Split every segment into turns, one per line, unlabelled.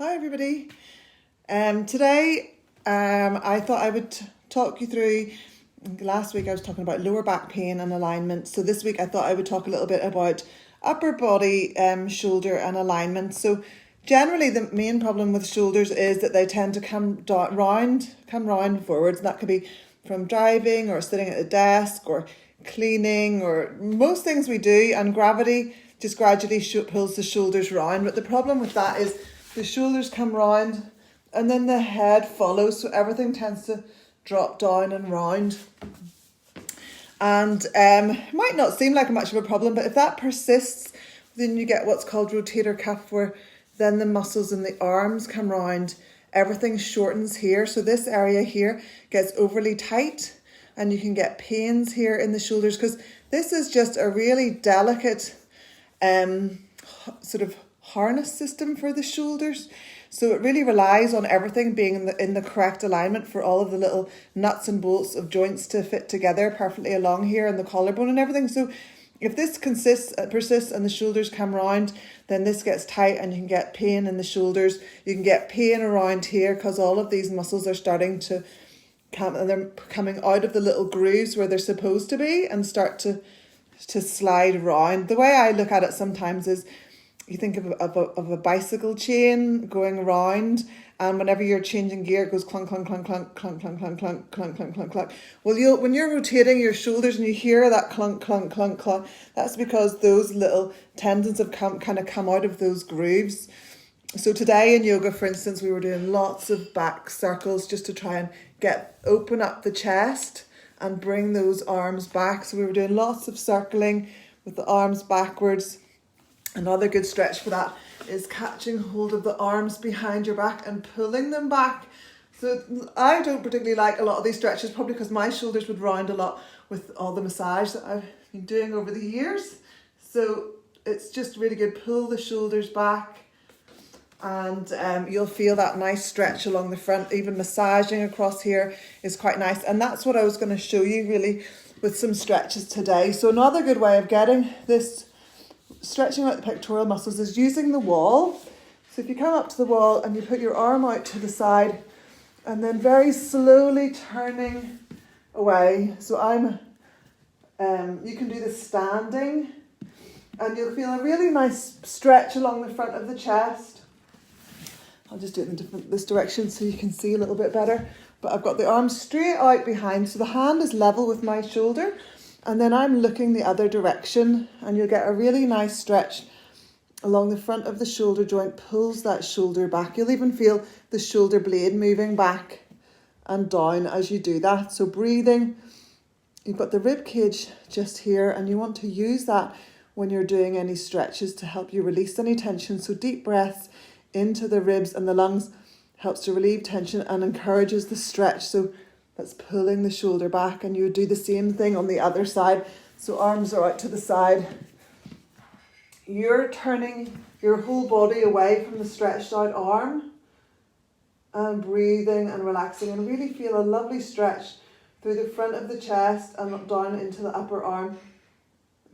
Hi everybody. Today I thought I would talk you through, last week I was talking about lower back pain and alignment. So this week I thought I would talk a little bit about upper body, shoulder and alignment. So generally the main problem with shoulders is that they tend to come round forwards. And that could be from driving or sitting at a desk or cleaning or most things we do, and gravity just gradually pulls the shoulders round. But the problem with that is the shoulders come round and then the head follows, so everything tends to drop down and round. And it might not seem like much of a problem, but if that persists, then you get what's called rotator cuff, where then the muscles in the arms come round, everything shortens here. So this area here gets overly tight and you can get pains here in the shoulders, because this is just a really delicate sort of harness system for the shoulders. So it really relies on everything being in the correct alignment for all of the little nuts and bolts of joints to fit together perfectly along here, and the collarbone and everything. So if this persists and the shoulders come round, then this gets tight and you can get pain in the shoulders. You can get pain around here because all of these muscles are starting to come, and they're coming out of the little grooves where they're supposed to be and start to slide round. The way I look at it sometimes is, you think of a bicycle chain going round, and whenever you're changing gear, it goes clunk, clunk, clunk, clunk, clunk, clunk, clunk, clunk, clunk, clunk, clunk, clunk. Well, when you're rotating your shoulders and you hear that clunk, clunk, clunk, clunk, that's because those little tendons have come out of those grooves. So today in yoga, for instance, we were doing lots of back circles just to try and open up the chest and bring those arms back. So we were doing lots of circling with the arms backwards. Another good stretch for that is catching hold of the arms behind your back and pulling them back. So I don't particularly like a lot of these stretches, probably because my shoulders would round a lot with all the massage that I've been doing over the years. So it's just really good. Pull the shoulders back, and you'll feel that nice stretch along the front. Even massaging across here is quite nice. And that's what I was going to show you really with some stretches today. So another good way of getting this stretching out the pectoral muscles is using the wall. So if you come up to the wall and you put your arm out to the side and then very slowly turning away. So you can do this standing, and you'll feel a really nice stretch along the front of the chest. I'll just do it in this direction so you can see a little bit better. But I've got the arm straight out behind, so the hand is level with my shoulder. And then I'm looking the other direction, and you'll get a really nice stretch along the front of the shoulder joint, pulls that shoulder back. You'll even feel the shoulder blade moving back and down as you do that. So breathing, you've got the rib cage just here, and you want to use that when you're doing any stretches to help you release any tension. So deep breaths into the ribs and the lungs helps to relieve tension and encourages the stretch. So that's pulling the shoulder back, and you would do the same thing on the other side. So arms are out to the side. You're turning your whole body away from the stretched out arm and breathing and relaxing, and really feel a lovely stretch through the front of the chest and down into the upper arm.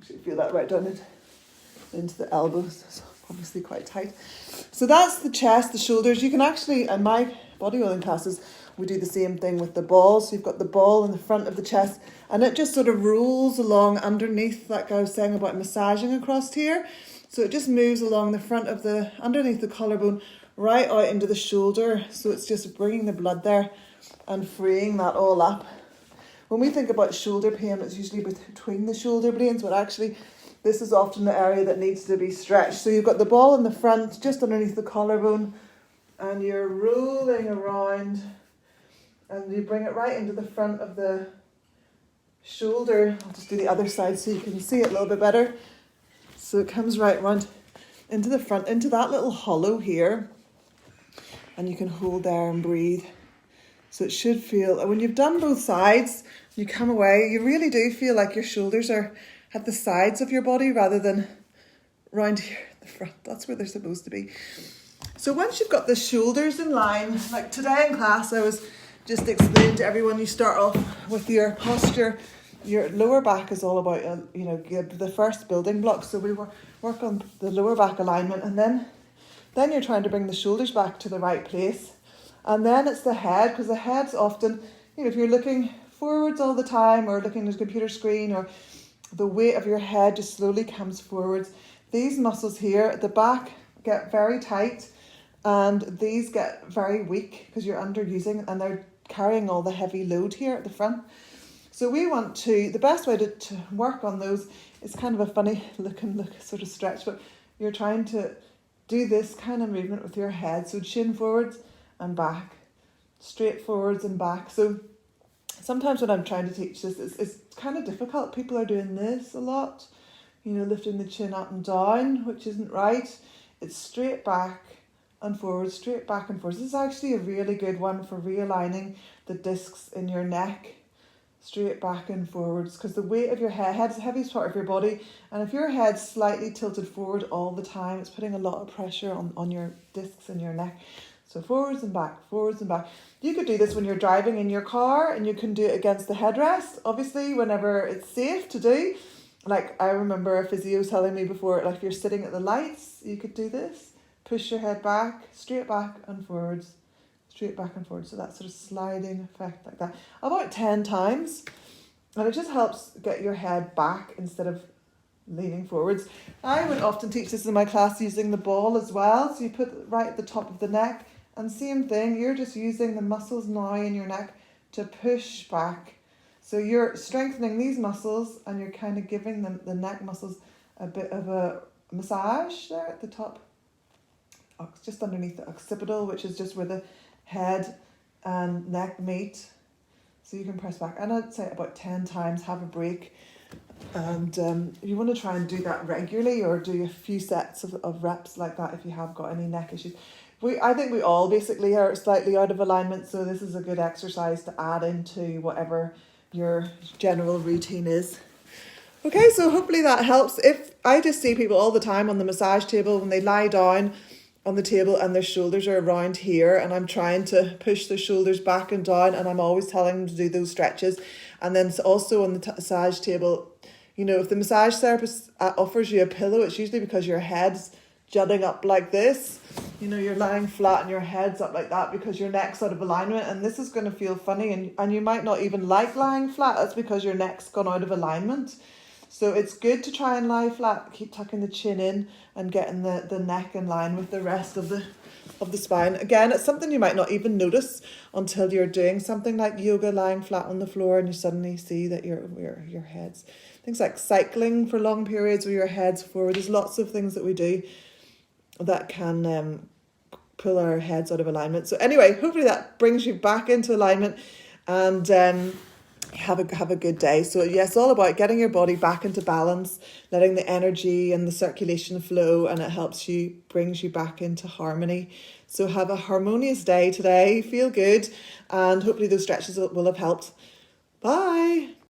Actually feel that right down into the elbows. It's obviously quite tight. So that's the chest, the shoulders. You can actually, in my bodyrolling classes, we do the same thing with the ball. So you've got the ball in the front of the chest, and it just sort of rolls along underneath, like I was saying about massaging across here. So it just moves along the front of underneath the collarbone, right out into the shoulder. So it's just bringing the blood there and freeing that all up. When we think about shoulder pain, it's usually between the shoulder blades, but actually this is often the area that needs to be stretched. So you've got the ball in the front, just underneath the collarbone, and you're rolling around. And you bring it right into the front of the shoulder. I'll just do the other side so you can see it a little bit better. So it comes right round into the front, into that little hollow here. And you can hold there and breathe. So it should feel, when you've done both sides, you come away, you really do feel like your shoulders are at the sides of your body rather than round here at the front. That's where they're supposed to be. So once you've got the shoulders in line, like today in class, I was just explain to everyone, you start off with your posture. Your lower back is all about, the first building block. So we work on the lower back alignment, and then Then you're trying to bring the shoulders back to the right place. And then it's the head, because the head's often, if you're looking forwards all the time or looking at a computer screen, or the weight of your head just slowly comes forwards. These muscles here at the back get very tight, and these get very weak because you're underusing, and they're carrying all the heavy load here at the front. So we want to, the best way to work on those is kind of a funny look sort of stretch, but you're trying to do this kind of movement with your head. So chin forwards and back, straight forwards and back. So sometimes when I'm trying to teach this, it's kind of difficult. People are doing this a lot, lifting the chin up and down, which isn't right. It's straight back and forwards, straight back and forwards. This is actually a really good one for realigning the discs in your neck. Straight back and forwards, because the weight of your head's the heaviest part of your body, and if your head's slightly tilted forward all the time, it's putting a lot of pressure on your discs in your neck. So forwards and back, forwards and back. You could do this when you're driving in your car, and you can do it against the headrest, obviously, whenever it's safe to do. Like, I remember a physio telling me before, like, if you're sitting at the lights, you could do this. Push your head back, straight back and forwards. Straight back and forward, so that sort of sliding effect like that, about 10 times, and it just helps get your head back instead of leaning forwards. I would often teach this in my class using the ball as well, so you put it right at the top of the neck, and same thing, you're just using the muscles now in your neck to push back. So you're strengthening these muscles, and you're kind of giving them, the neck muscles, a bit of a massage there at the top, just underneath the occipital, which is just where the head and neck meet. So you can press back, and I'd say about 10 times, have a break. And you want to try and do that regularly, or do a few sets of reps like that if you have got any neck issues. I think we all basically are slightly out of alignment, so this is a good exercise to add into whatever your general routine is. Okay, so hopefully that helps. If I just see people all the time on the massage table when they lie down on the table and their shoulders are around here, and I'm trying to push their shoulders back and down, and I'm always telling them to do those stretches. And then also on the massage table, if the massage therapist offers you a pillow, it's usually because your head's jutting up like this. You're lying flat and your head's up like that because your neck's out of alignment, and this is going to feel funny, and you might not even like lying flat. That's because your neck's gone out of alignment. So it's good to try and lie flat, keep tucking the chin in and getting the neck in line with the rest of the spine. Again, it's something you might not even notice until you're doing something like yoga, lying flat on the floor, and you suddenly see that your head's, things like cycling for long periods where your head's forward. There's lots of things that we do that can pull our heads out of alignment. So anyway, hopefully that brings you back into alignment, and have a good day. So yes, all about getting your body back into balance, letting the energy and the circulation flow, and it brings you back into harmony. So have a harmonious day today, feel good, and hopefully those stretches will have helped. Bye.